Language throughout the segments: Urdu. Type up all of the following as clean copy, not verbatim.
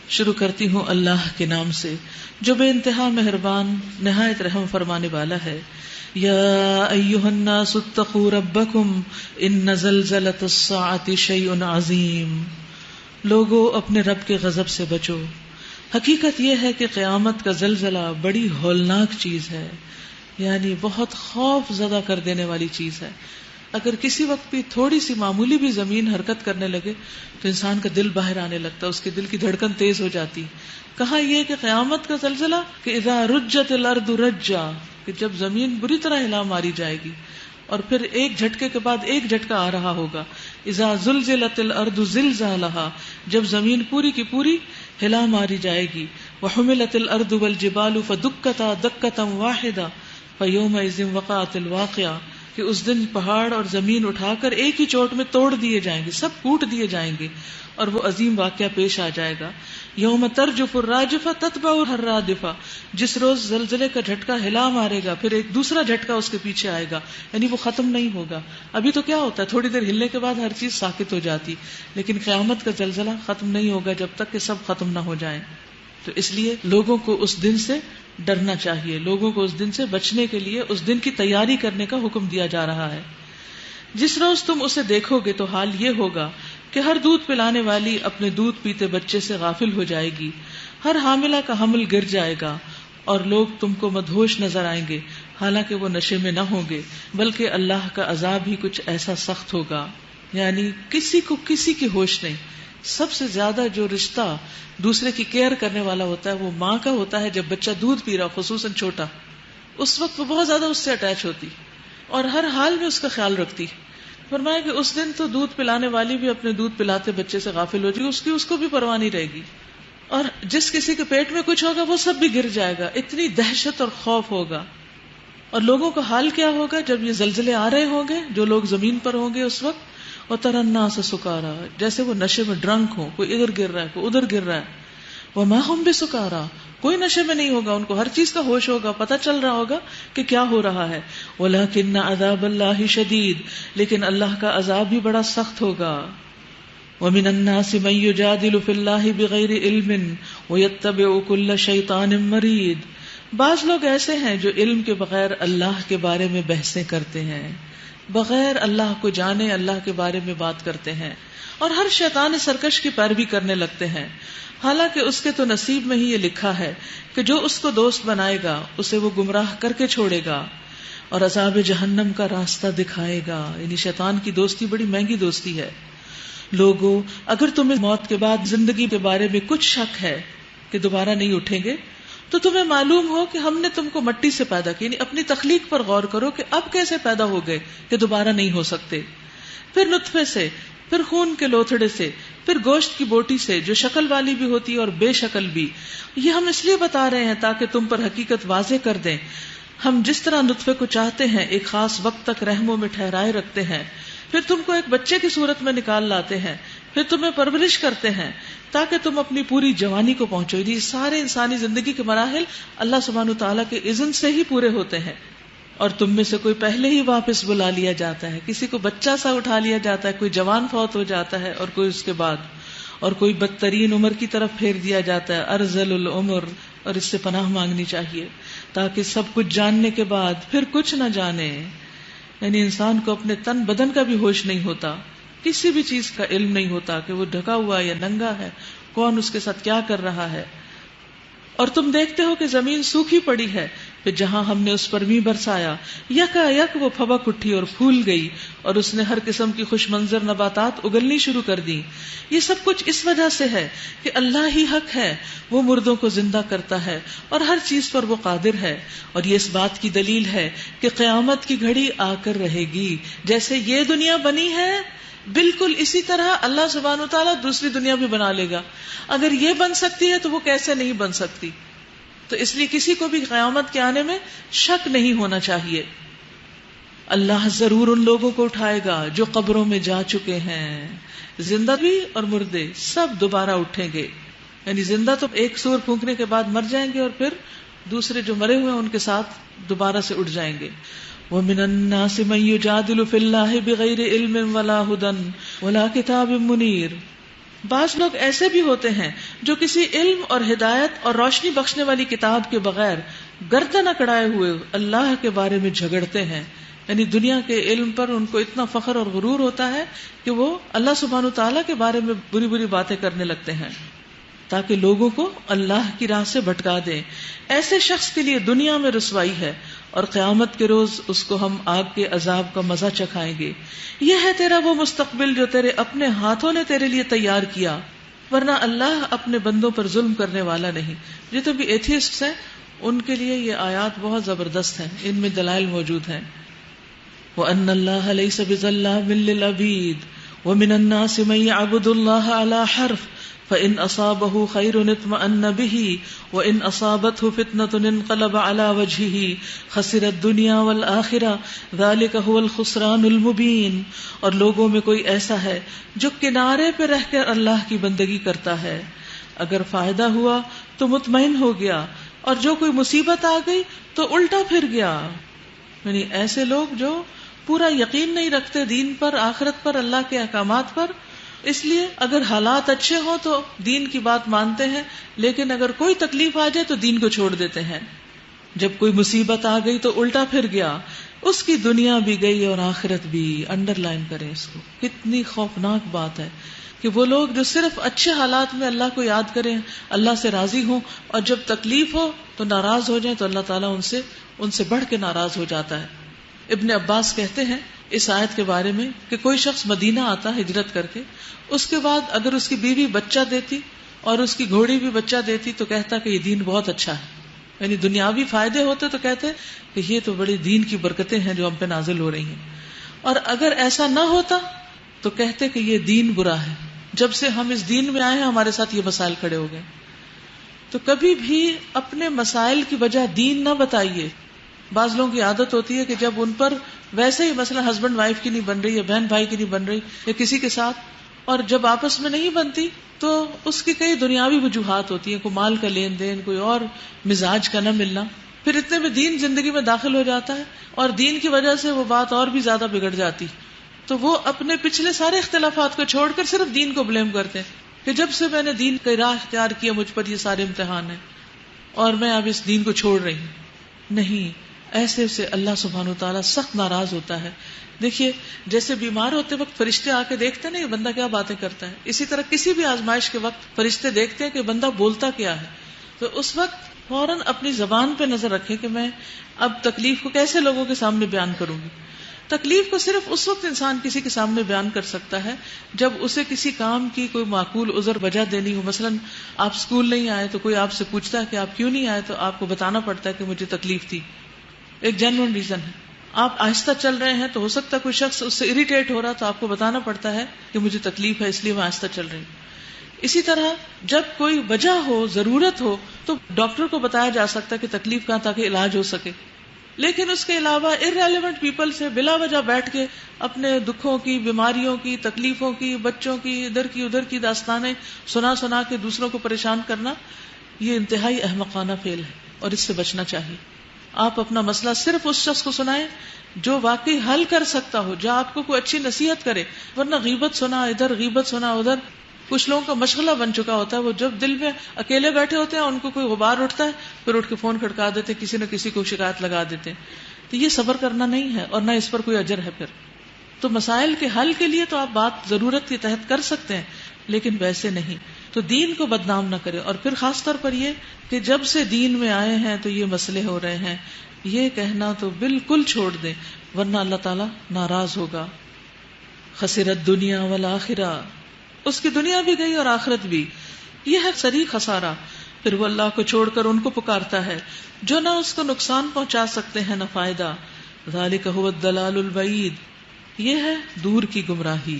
شروع کرتی ہوں اللہ کے نام سے جو بے انتہا مہربان نہایت رحم فرمانے والا ہے۔ یا ایھا الناس اتقوا ربکم ان زلزلۃ الساعۃ شیء عظیم، لوگو اپنے رب کے غضب سے بچو، حقیقت یہ ہے کہ قیامت کا زلزلہ بڑی ہولناک چیز ہے، یعنی بہت خوف زدہ کر دینے والی چیز ہے۔ اگر کسی وقت بھی تھوڑی سی معمولی بھی زمین حرکت کرنے لگے تو انسان کا دل باہر آنے لگتا ہے، اس کے دل کی دھڑکن تیز ہو جاتی۔ کہا یہ کہ قیامت کا زلزلہ کہ اذا رجت الارض رجا، کہ جب زمین بری طرح ہلا ماری جائے گی اور پھر ایک جھٹکے کے بعد ایک جھٹکا آ رہا ہوگا۔ اذا زلزلت الارض زلزالھا، جب زمین پوری کی پوری ہلا ماری جائے گی۔ وحملت الارض والجبال فدکتا دکتا واحدہ فیومئذ وقعت الواقعہ، کہ اس دن پہاڑ اور زمین اٹھا کر ایک ہی چوٹ میں توڑ دیے جائیں گے، سب کوٹ دیے جائیں گے اور وہ عظیم واقعہ پیش آ جائے گا۔ یوم ترجف الراجفہ تتبعها الرادفہ، جس روز زلزلے کا جھٹکا ہلا مارے گا پھر ایک دوسرا جھٹکا اس کے پیچھے آئے گا، یعنی وہ ختم نہیں ہوگا۔ ابھی تو کیا ہوتا ہے، تھوڑی دیر ہلنے کے بعد ہر چیز ساکت ہو جاتی، لیکن قیامت کا زلزلہ ختم نہیں ہوگا جب تک کہ سب ختم نہ ہو جائیں۔ تو اس لیے لوگوں کو اس دن سے ڈرنا چاہیے، لوگوں کو اس دن سے بچنے کے لیے اس دن کی تیاری کرنے کا حکم دیا جا رہا ہے۔ جس روز تم اسے دیکھو گے تو حال یہ ہوگا کہ ہر دودھ پلانے والی اپنے دودھ پیتے بچے سے غافل ہو جائے گی، ہر حاملہ کا حمل گر جائے گا اور لوگ تم کو مدہوش نظر آئیں گے، حالانکہ وہ نشے میں نہ ہوں گے، بلکہ اللہ کا عذاب ہی کچھ ایسا سخت ہوگا۔ یعنی کسی کو کسی کی ہوش نہیں۔ سب سے زیادہ جو رشتہ دوسرے کی کیئر کرنے والا ہوتا ہے وہ ماں کا ہوتا ہے۔ جب بچہ دودھ پی رہا، خصوصاً چھوٹا، اس وقت وہ بہت زیادہ اس سے اٹیچ ہوتی اور ہر حال میں اس کا خیال رکھتی۔ فرمایا کہ اس دن تو دودھ پلانے والی بھی اپنے دودھ پلاتے بچے سے غافل ہو جائے گی، اس کو بھی پرواہ نہیں رہے گی، اور جس کسی کے پیٹ میں کچھ ہوگا وہ سب بھی گر جائے گا۔ اتنی دہشت اور خوف ہوگا۔ اور لوگوں کا حال کیا ہوگا جب یہ زلزلے آ رہے ہوں گے، جو لوگ زمین پر ہوں گے اس وقت، وَتَرَى النَّاسَ سُكَارَىٰ، جیسے وہ نشے میں ڈرنک ہو، کوئی ادھر گر رہا ہے کوئی ادھر گر رہا ہے۔ وَمَا هُمْ بِسُكَارَىٰ، کوئی نشے میں نہیں ہوگا، ان کو ہر چیز کا ہوش ہوگا، پتہ چل رہا ہوگا کہ کیا ہو رہا ہے۔ وَلَكِنَّ عَذَابَ اللَّهِ شَدِيدٌ، لیکن اللہ کا عذاب بھی بڑا سخت ہوگا۔ وَمِنَ النَّاسِ مَن يُجَادِلُ فِي اللَّهِ بِغَيْرِ عِلْمٍ وَيَتَّبِعُ كُلَّ شَيْطَانٍ مَرِيدٍ، بعض لوگ ایسے ہیں جو علم کے بغیر اللہ کے بارے میں بحثیں کرتے ہیں، بغیر اللہ کو جانے اللہ کے بارے میں بات کرتے ہیں، اور ہر شیطان سرکش کی پیروی کرنے لگتے ہیں، حالانکہ اس کے تو نصیب میں ہی یہ لکھا ہے کہ جو اس کو دوست بنائے گا اسے وہ گمراہ کر کے چھوڑے گا اور عذاب جہنم کا راستہ دکھائے گا۔ یعنی شیطان کی دوستی بڑی مہنگی دوستی ہے۔ لوگو اگر تمہیں موت کے بعد زندگی کے بارے میں کچھ شک ہے کہ دوبارہ نہیں اٹھیں گے، تو تمہیں معلوم ہو کہ ہم نے تم کو مٹی سے پیدا کیا، یعنی اپنی تخلیق پر غور کرو کہ اب کیسے پیدا ہو گئے کہ دوبارہ نہیں ہو سکتے، پھر نطفے سے، پھر خون کے لوتھڑے سے، پھر گوشت کی بوٹی سے جو شکل والی بھی ہوتی ہے اور بے شکل بھی۔ یہ ہم اس لیے بتا رہے ہیں تاکہ تم پر حقیقت واضح کر دیں۔ ہم جس طرح نطفے کو چاہتے ہیں ایک خاص وقت تک رحموں میں ٹھہرائے رکھتے ہیں، پھر تم کو ایک بچے کی صورت میں نکال لاتے ہیں، پھر تمہیں پرورش کرتے ہیں تاکہ تم اپنی پوری جوانی کو پہنچو۔ یہ سارے انسانی زندگی کے مراحل اللہ سبحانہ تعالیٰ کے اذن سے ہی پورے ہوتے ہیں، اور تم میں سے کوئی پہلے ہی واپس بلا لیا جاتا ہے، کسی کو بچہ سا اٹھا لیا جاتا ہے، کوئی جوان فوت ہو جاتا ہے اور کوئی اس کے بعد، اور کوئی بدترین عمر کی طرف پھیر دیا جاتا ہے، ارذل العمر، اور اس سے پناہ مانگنی چاہیے تاکہ سب کچھ جاننے کے بعد پھر کچھ نہ جانے۔ یعنی انسان کو اپنے تن بدن کا بھی ہوش نہیں ہوتا، کسی بھی چیز کا علم نہیں ہوتا کہ وہ ڈھکا ہوا یا ننگا ہے، کون اس کے ساتھ کیا کر رہا ہے۔ اور تم دیکھتے ہو کہ زمین سوکھی پڑی ہے، پھر جہاں ہم نے اس پر می برسایا، یکا یک وہ پھبک اٹھی اور پھول گئی، اور اس نے ہر قسم کی خوش منظر نباتات اگلنی شروع کر دی۔ یہ سب کچھ اس وجہ سے ہے کہ اللہ ہی حق ہے، وہ مردوں کو زندہ کرتا ہے اور ہر چیز پر وہ قادر ہے، اور یہ اس بات کی دلیل ہے کہ قیامت کی گھڑی آ کر رہے گی۔ جیسے یہ دنیا بنی ہے بالکل اسی طرح اللہ سبحانہ وتعالیٰ دوسری دنیا بھی بنا لے گا۔ اگر یہ بن سکتی ہے تو وہ کیسے نہیں بن سکتی؟ تو اس لیے کسی کو بھی قیامت کے آنے میں شک نہیں ہونا چاہیے۔ اللہ ضرور ان لوگوں کو اٹھائے گا جو قبروں میں جا چکے ہیں، زندہ بھی اور مردے سب دوبارہ اٹھیں گے۔ یعنی زندہ تو ایک سور پھونکنے کے بعد مر جائیں گے، اور پھر دوسرے جو مرے ہوئے ہیں ان کے ساتھ دوبارہ سے اٹھ جائیں گے۔ وَمِنَ النَّاسِ مَن يُجَادِلُ فِي اللَّهِ بِغَيْرِ عِلْمٍ وَلَا هُدًى وَلَا كِتَابٍ مُنِيرٍ، بعض لوگ ایسے بھی ہوتے ہیں جو کسی علم اور ہدایت اور روشنی بخشنے والی کتاب کے بغیر گردن اکڑائے ہوئے اللہ کے بارے میں جھگڑتے ہیں. یعنی دنیا کے علم پر ان کو اتنا فخر اور غرور ہوتا ہے کہ وہ اللہ سبحانہ تعالیٰ کے بارے میں بری بری باتیں کرنے لگتے ہیں تاکہ لوگوں کو اللہ کی راہ سے بھٹکا دیں. ایسے شخص کے لیے دنیا میں رسوائی ہے اور قیامت کے روز اس کو ہم آگ کے عذاب کا مزہ چکھائیں گے. یہ ہے تیرا وہ مستقبل جو تیرے اپنے ہاتھوں نے تیرے لیے تیار کیا، ورنہ اللہ اپنے بندوں پر ظلم کرنے والا نہیں. جتنے بھی ایتھیسٹس ہیں ان کے لیے یہ آیات بہت زبردست ہیں، ان میں دلائل موجود ہیں. وَأَنَّ اللَّهَ لَيْسَ بِظَلَّامٍ لِّلْعَبِيدِ وَمِنَ النَّاسِ مَن يَعْبُدُ اللَّهَ عَلَى حَرْفٍ فَإِنْ أَصَابَهُ خَيْرٌ اطْمَأَنَّ بِهِ وَإِنْ أَصَابَتْهُ فِتْنَةٌ انقلب عَلَى وَجْهِهِ خَسِرَ الدُّنْيَا وَالْآخِرَةَ ذَلِكَ هُوَ الْخُسْرَانُ الْمُبِينُ. اور لوگوں میں کوئی ایسا ہے جو کنارے پہ رہ کر اللہ کی بندگی کرتا ہے، اگر فائدہ ہوا تو مطمئن ہو گیا اور جو کوئی مصیبت آ گئی تو الٹا پھر گیا. یعنی ایسے لوگ جو پورا یقین نہیں رکھتے دین پر، آخرت پر، اللہ کے احکامات پر، اس لیے اگر حالات اچھے ہوں تو دین کی بات مانتے ہیں، لیکن اگر کوئی تکلیف آ جائے تو دین کو چھوڑ دیتے ہیں. جب کوئی مصیبت آ گئی تو الٹا پھر گیا، اس کی دنیا بھی گئی اور آخرت بھی. انڈر لائن کریں اس کو، کتنی خوفناک بات ہے کہ وہ لوگ جو صرف اچھے حالات میں اللہ کو یاد کریں، اللہ سے راضی ہوں، اور جب تکلیف ہو تو ناراض ہو جائیں تو اللہ تعالیٰ ان سے بڑھ کے ناراض ہو جاتا ہے. ابن عباس کہتے ہیں اس آیت کے بارے میں کہ کوئی شخص مدینہ آتا ہجرت کر کے، اس کے بعد اگر اس کی بیوی بچہ دیتی اور اس کی گھوڑی بھی بچہ دیتی تو کہتا کہ یہ دین بہت اچھا ہے. یعنی دنیاوی فائدے ہوتے تو کہتے کہ یہ تو بڑی دین کی برکتیں ہیں جو ہم پہ نازل ہو رہی ہیں، اور اگر ایسا نہ ہوتا تو کہتے کہ یہ دین برا ہے. جب سے ہم اس دین میں آئے ہیں ہمارے ساتھ یہ مسائل کھڑے ہو گئے. تو کبھی بھی اپنے مسائل کی وجہ دین نہ بتائیے. بعض لوگوں کی عادت ہوتی ہے کہ جب ان پر ویسے ہی مثلا ہسبینڈ وائف کی نہیں بن رہی یا بہن بھائی کی نہیں بن رہی یا کسی کے ساتھ، اور جب آپس میں نہیں بنتی تو اس کی کئی دنیاوی وجوہات ہوتی ہیں، کوئی مال کا لین دین، کوئی اور مزاج کا نہ ملنا، پھر اتنے میں دین زندگی میں داخل ہو جاتا ہے اور دین کی وجہ سے وہ بات اور بھی زیادہ بگڑ جاتی. تو وہ اپنے پچھلے سارے اختلافات کو چھوڑ کر صرف دین کو بلیم کرتے ہیں کہ جب سے میں نے دین کی راہ اختیار کیا مجھ پر یہ سارے امتحان ہیں اور میں اب اس دین کو چھوڑ رہی ہوں. نہیں، ایسے سے اللہ سبحانہ وتعالیٰ سخت ناراض ہوتا ہے. دیکھیے جیسے بیمار ہوتے وقت فرشتے آ کے دیکھتے نا یہ بندہ کیا باتیں کرتا ہے، اسی طرح کسی بھی آزمائش کے وقت فرشتے دیکھتے ہیں کہ بندہ بولتا کیا ہے، تو اس وقت فوراً اپنی زبان پہ نظر رکھے کہ میں اب تکلیف کو کیسے لوگوں کے سامنے بیان کروں گی. تکلیف کو صرف اس وقت انسان کسی کے سامنے بیان کر سکتا ہے جب اسے کسی کام کی کوئی معقول عذر وجہ دینی ہو. مثلا آپ اسکول نہیں آئے تو کوئی آپ سے پوچھتا ہے کہ آپ کیوں نہیں آئے، تو آپ کو بتانا پڑتا ہے کہ مجھے تکلیف تھی، ایک جینوئن ریزن ہے. آپ آہستہ چل رہے ہیں تو ہو سکتا ہے کوئی شخص اس سے اریٹیٹ ہو رہا تو آپ کو بتانا پڑتا ہے کہ مجھے تکلیف ہے اس لیے میں آہستہ چل رہی ہوں. اسی طرح جب کوئی وجہ ہو، ضرورت ہو، تو ڈاکٹر کو بتایا جا سکتا ہے کہ تکلیف کہاں تاکہ علاج ہو سکے. لیکن اس کے علاوہ ارریلیونٹ پیپل سے بلا وجہ بیٹھ کے اپنے دکھوں کی، بیماریوں کی، تکلیفوں کی، بچوں کی، ادھر کی ادھر کی داستانیں سنا کے دوسروں کو پریشان کرنا، یہ انتہائی احمقانہ فعل ہے اور اس سے بچنا چاہیے. آپ اپنا مسئلہ صرف اس شخص کو سنائیں جو واقعی حل کر سکتا ہو، جو آپ کو کوئی اچھی نصیحت کرے، ورنہ غیبت سنا ادھر، غیبت سنا ادھر. کچھ لوگوں کا مشغلہ بن چکا ہوتا ہے، وہ جب دل میں اکیلے بیٹھے ہوتے ہیں ان کو کوئی غبار اٹھتا ہے پھر اٹھ کے فون کھڑکا دیتے، کسی نہ کسی کو شکایت لگا دیتے. تو یہ صبر کرنا نہیں ہے اور نہ اس پر کوئی اجر ہے. پھر تو مسائل کے حل کے لیے تو آپ بات ضرورت کے تحت کر سکتے ہیں لیکن ویسے نہیں. تو دین کو بدنام نہ کرے. اور پھر خاص طور پر یہ کہ جب سے دین میں آئے ہیں تو یہ مسئلے ہو رہے ہیں، یہ کہنا تو بالکل چھوڑ دیں ورنہ اللہ تعالیٰ ناراض ہوگا. خسرت دنیا والآخرہ، اس کی دنیا بھی گئی اور آخرت بھی. یہ ہے صریح خسارہ. پھر وہ اللہ کو چھوڑ کر ان کو پکارتا ہے جو نہ اس کو نقصان پہنچا سکتے ہیں نہ فائدہ. ذالک هو الضلال البعید، یہ ہے دور کی گمراہی.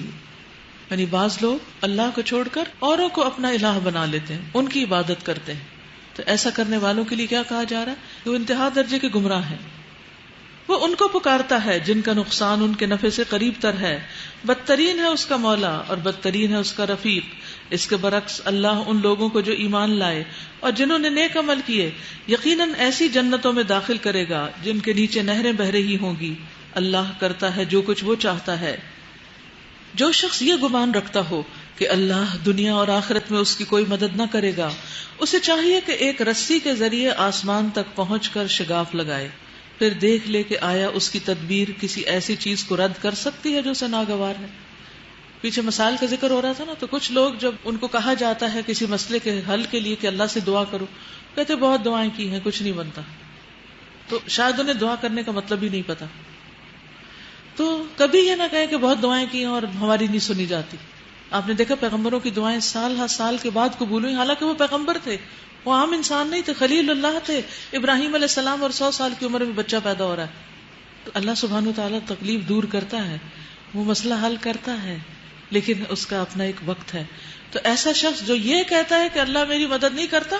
یعنی بعض لوگ اللہ کو چھوڑ کر اوروں کو اپنا الہ بنا لیتے ہیں، ان کی عبادت کرتے ہیں. تو ایسا کرنے والوں کے لیے کیا کہا جا رہا ہے کہ وہ انتہا درجے کے گمراہ ہیں. وہ ان کو پکارتا ہے جن کا نقصان ان کے نفع سے قریب تر ہے. بدترین ہے اس کا مولا اور بدترین ہے اس کا رفیق. اس کے برعکس اللہ ان لوگوں کو جو ایمان لائے اور جنہوں نے نیک عمل کیے یقیناً ایسی جنتوں میں داخل کرے گا جن کے نیچے نہریں بہہ رہی ہوں گی. اللہ کرتا ہے جو کچھ وہ چاہتا ہے. جو شخص یہ گمان رکھتا ہو کہ اللہ دنیا اور آخرت میں اس کی کوئی مدد نہ کرے گا، اسے چاہیے کہ ایک رسی کے ذریعے آسمان تک پہنچ کر شگاف لگائے، پھر دیکھ لے کہ آیا اس کی تدبیر کسی ایسی چیز کو رد کر سکتی ہے جو اسے ناگوار ہے۔ پیچھے مسائل کا ذکر ہو رہا تھا نا، تو کچھ لوگ جب ان کو کہا جاتا ہے کسی مسئلے کے حل کے لیے کہ اللہ سے دعا کرو، کہتے بہت دعائیں کی ہیں کچھ نہیں بنتا، تو شاید انہیں دعا کرنے کا مطلب ہی نہیں پتا۔ تو کبھی یہ نہ کہیں کہ بہت دعائیں کی ہیں اور ہماری نہیں سنی جاتی۔ آپ نے دیکھا پیغمبروں کی دعائیں سال ہر سال کے بعد قبول ہوئی، حالانکہ وہ پیغمبر تھے، وہ عام انسان نہیں تھے، خلیل اللہ تھے۔ ابراہیم علیہ السلام اور 100 سال کی عمر میں بچہ پیدا ہو رہا ہے، تو اللہ سبحانہ وتعالیٰ تکلیف دور کرتا ہے، وہ مسئلہ حل کرتا ہے، لیکن اس کا اپنا ایک وقت ہے۔ تو ایسا شخص جو یہ کہتا ہے کہ اللہ میری مدد نہیں کرتا،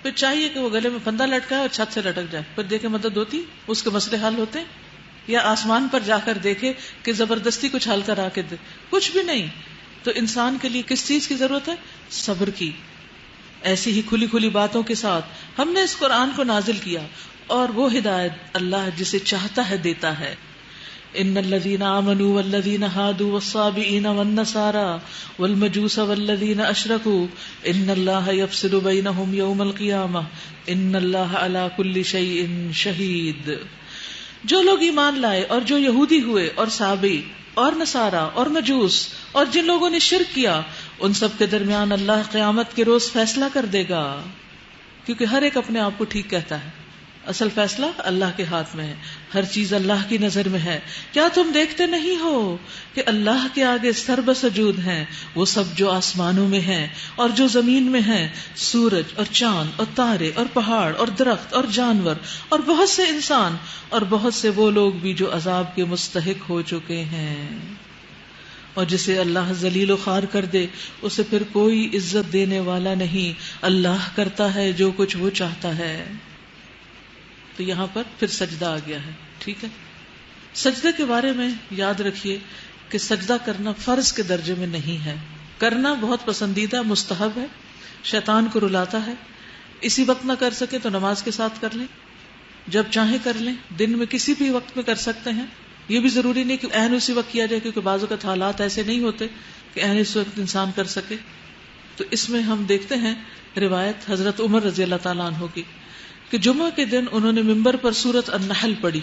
پھر چاہیے کہ وہ گلے میں پھندا لٹکائے اور چھت سے لٹک جائے، پھر دیکھے مدد ہوتی، اس کے مسئلے حل ہوتے، یا آسمان پر جا کر دیکھے کہ زبردستی کچھ حل کرا کے دے، کچھ بھی نہیں۔ تو انسان کے لیے کس چیز کی ضرورت ہے؟ صبر کی۔ ایسی ہی کھلی کھلی باتوں کے ساتھ ہم نے اس قرآن کو نازل کیا، اور وہ ہدایت اللہ جسے چاہتا ہے دیتا ہے۔ ان الذين آمنوا والذين هادوا والصابئين والنصارى والمجوس والذين اشركوا ان الله يفصل بينهم يوم القيامة ان الله على كل شيء شهيد۔ جو لوگ ایمان لائے اور جو یہودی ہوئے اور صابئی اور نصارہ اور مجوس اور جن لوگوں نے شرک کیا، ان سب کے درمیان اللہ قیامت کے روز فیصلہ کر دے گا، کیونکہ ہر ایک اپنے آپ کو ٹھیک کہتا ہے۔ اصل فیصلہ اللہ کے ہاتھ میں ہے، ہر چیز اللہ کی نظر میں ہے۔ کیا تم دیکھتے نہیں ہو کہ اللہ کے آگے سر بسجود ہیں وہ سب جو آسمانوں میں ہیں اور جو زمین میں ہیں، سورج اور چاند اور تارے اور پہاڑ اور درخت اور جانور اور بہت سے انسان اور بہت سے وہ لوگ بھی جو عذاب کے مستحق ہو چکے ہیں۔ اور جسے اللہ ذلیل و خوار کر دے اسے پھر کوئی عزت دینے والا نہیں، اللہ کرتا ہے جو کچھ وہ چاہتا ہے۔ تو یہاں پر پھر سجدہ آ گیا ہے، ٹھیک ہے۔ سجدے کے بارے میں یاد رکھیے کہ سجدہ کرنا فرض کے درجے میں نہیں ہے، کرنا بہت پسندیدہ مستحب ہے، شیطان کو رلاتا ہے۔ اسی وقت نہ کر سکے تو نماز کے ساتھ کر لیں، جب چاہیں کر لیں، دن میں کسی بھی وقت میں کر سکتے ہیں۔ یہ بھی ضروری نہیں کہ عین اسی وقت کیا جائے، کیونکہ بعض اوقات حالات ایسے نہیں ہوتے کہ عین اس وقت انسان کر سکے۔ تو اس میں ہم دیکھتے ہیں روایت حضرت عمر رضی اللہ تعالیٰ عنہ کی کہ جمعہ کے دن انہوں نے ممبر پر سورۃ النحل پڑھی،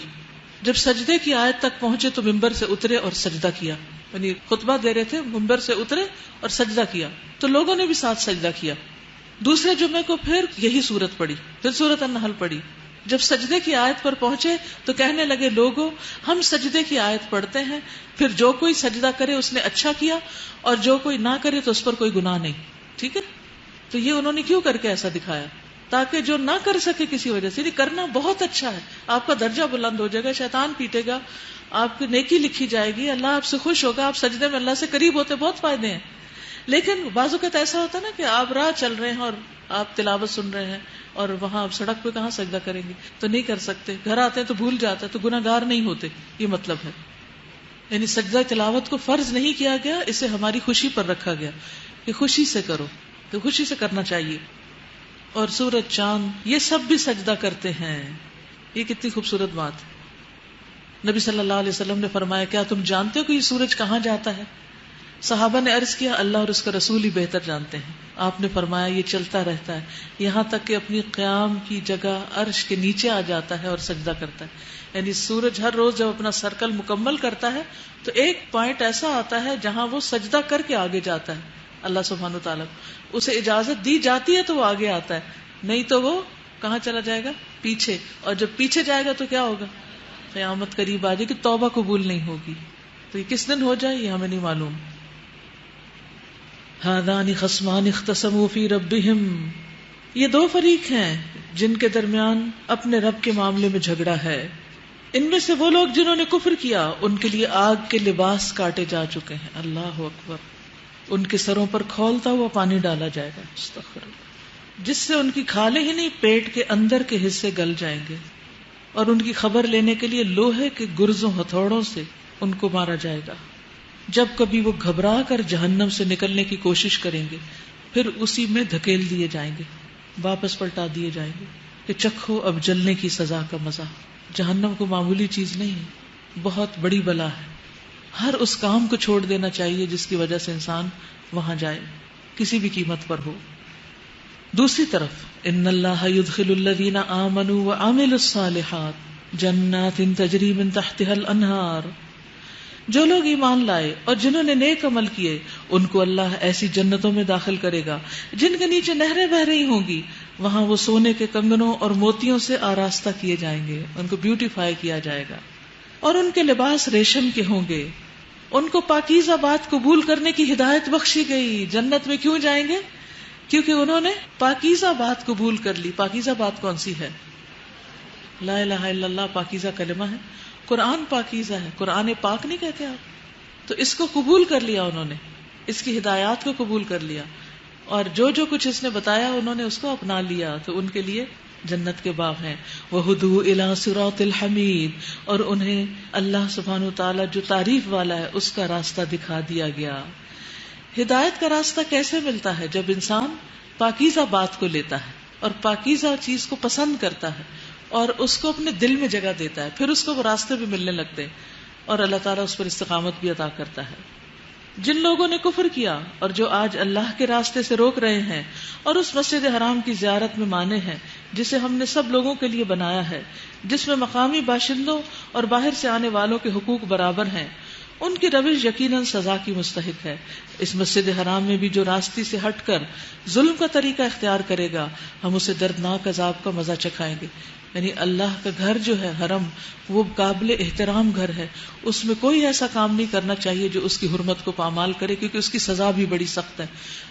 جب سجدے کی آیت تک پہنچے تو ممبر سے اترے اور سجدہ کیا، یعنی خطبہ دے رہے تھے، ممبر سے اترے اور سجدہ کیا، تو لوگوں نے بھی ساتھ سجدہ کیا۔ دوسرے جمعے کو پھر یہی سورت پڑھی، پھر سورۃ النحل پڑھی۔ جب سجدے کی آیت پر پہنچے تو کہنے لگے، لوگوں ہم سجدے کی آیت پڑھتے ہیں، پھر جو کوئی سجدہ کرے اس نے اچھا کیا، اور جو کوئی نہ کرے تو اس پر کوئی گناہ نہیں، ٹھیک ہے۔ تو یہ انہوں نے کیوں کر کے ایسا دکھایا؟ تاکہ جو نہ کر سکے کسی وجہ سے، کرنا بہت اچھا ہے، آپ کا درجہ بلند ہو جائے گا، شیطان پیٹے گا، آپ کی نیکی لکھی جائے گی، اللہ آپ سے خوش ہوگا، آپ سجدے میں اللہ سے قریب ہوتے، بہت فائدے ہیں۔ لیکن بعض اوقات ایسا ہوتا ہے نا کہ آپ راہ چل رہے ہیں اور آپ تلاوت سن رہے ہیں، اور وہاں آپ سڑک پہ کہاں سجدہ کریں گے، تو نہیں کر سکتے، گھر آتے ہیں تو بھول جاتا ہے، تو گناہ گار نہیں ہوتے، یہ مطلب ہے۔ یعنی سجدہ تلاوت کو فرض نہیں کیا گیا، اسے ہماری خوشی پر رکھا گیا کہ خوشی سے کرو، تو خوشی سے کرنا چاہیے۔ اور سورج چاند یہ سب بھی سجدہ کرتے ہیں، یہ کتنی خوبصورت بات ہے۔ نبی صلی اللہ علیہ وسلم نے فرمایا، کیا تم جانتے ہو کہ یہ سورج کہاں جاتا ہے؟ صحابہ نے عرض کیا، اللہ اور اس کا رسول ہی بہتر جانتے ہیں۔ آپ نے فرمایا، یہ چلتا رہتا ہے یہاں تک کہ اپنی قیام کی جگہ عرش کے نیچے آ جاتا ہے اور سجدہ کرتا ہے۔ یعنی سورج ہر روز جب اپنا سرکل مکمل کرتا ہے تو ایک پوائنٹ ایسا آتا ہے جہاں وہ سجدہ کر کے آگے جاتا ہے۔ اللہ سبحانہ و تعالیٰ اسے اجازت دی جاتی ہے تو وہ آگے آتا ہے، نہیں تو وہ کہاں چلا جائے گا؟ پیچھے۔ اور جب پیچھے جائے گا تو کیا ہوگا؟ قیامت قریب آ جائے گی، توبہ قبول نہیں ہوگی۔ تو یہ کس دن ہو جائے یہ ہمیں نہیں معلوم۔ ہذان خصمان اختصموا فی ربہم، یہ دو فریق ہیں جن کے درمیان اپنے رب کے معاملے میں جھگڑا ہے۔ ان میں سے وہ لوگ جنہوں نے کفر کیا ان کے لیے آگ کے لباس کاٹے جا چکے ہیں، اللہ اکبر، ان کے سروں پر کھولتا ہوا پانی ڈالا جائے گا، استغفر اللہ، جس سے ان کی کھالیں ہی نہیں پیٹ کے اندر کے حصے گل جائیں گے، اور ان کی خبر لینے کے لیے لوہے کے گرزوں ہتھوڑوں سے ان کو مارا جائے گا۔ جب کبھی وہ گھبرا کر جہنم سے نکلنے کی کوشش کریں گے پھر اسی میں دھکیل دیے جائیں گے، واپس پلٹا دیے جائیں گے کہ چکھو اب جلنے کی سزا کا مزہ۔ جہنم کو معمولی چیز نہیں، بہت بڑی بلا ہے۔ ہر اس کام کو چھوڑ دینا چاہیے جس کی وجہ سے انسان وہاں جائے کسی بھی قیمت پر ہو. دوسری طرف ان اللہ یدخل الذین آمنوا وعملوا الصالحات جنات تجری من تحتها الانہار، جو لوگ ایمان لائے اور جنہوں نے نیک عمل کیے ان کو اللہ ایسی جنتوں میں داخل کرے گا جن کے نیچے نہریں بہ رہی ہوں گی، وہاں وہ سونے کے کنگنوں اور موتیوں سے آراستہ کیے جائیں گے، ان کو بیوٹیفائی کیا جائے گا، اور ان کے لباس ریشم کے ہوں گے. ان کو پاکیزہ بات قبول کرنے کی ہدایت بخشی گئی. جنت میں کیوں جائیں گے؟ کیونکہ انہوں نے پاکیزہ بات قبول کر لی. پاکیزہ بات کون سی ہے؟ لا الہ الا اللہ پاکیزہ کلمہ ہے. قرآن پاکیزہ ہے. قرآن پاک نہیں کہتے آپ؟ تو اس کو قبول کر لیا انہوں نے، اس کی ہدایات کو قبول کر لیا، اور جو جو کچھ اس نے بتایا انہوں نے اس کو اپنا لیا، تو ان کے لیے جنت کے باغ ہیں. وَهُدُوا إِلَىٰ صِرَاطِ الْحَمِيدِ، اور انہیں اللہ سبحانہ وتعالیٰ جو تعریف والا ہے اس کا راستہ دکھا دیا گیا. ہدایت کا راستہ کیسے ملتا ہے؟ جب انسان پاکیزہ بات کو لیتا ہے اور پاکیزہ چیز کو پسند کرتا ہے اور اس کو اپنے دل میں جگہ دیتا ہے، پھر اس کو وہ راستے بھی ملنے لگتے ہیں اور اللہ تعالیٰ اس پر استقامت بھی عطا کرتا ہے. جن لوگوں نے کفر کیا اور جو آج اللہ کے راستے سے روک رہے ہیں اور اس مسجد حرام کی زیارت میں مانے ہیں جسے ہم نے سب لوگوں کے لیے بنایا ہے، جس میں مقامی باشندوں اور باہر سے آنے والوں کے حقوق برابر ہیں، ان کی روش یقیناً سزا کی مستحق ہے. اس مسجد حرام میں بھی جو راستے سے ہٹ کر ظلم کا طریقہ اختیار کرے گا ہم اسے دردناک عذاب کا مزہ چکھائیں گے. یعنی اللہ کا گھر جو ہے حرم، وہ قابل احترام گھر ہے، اس میں کوئی ایسا کام نہیں کرنا چاہیے جو اس کی حرمت کو پامال کرے، کیونکہ اس کی سزا بھی بڑی سخت ہے.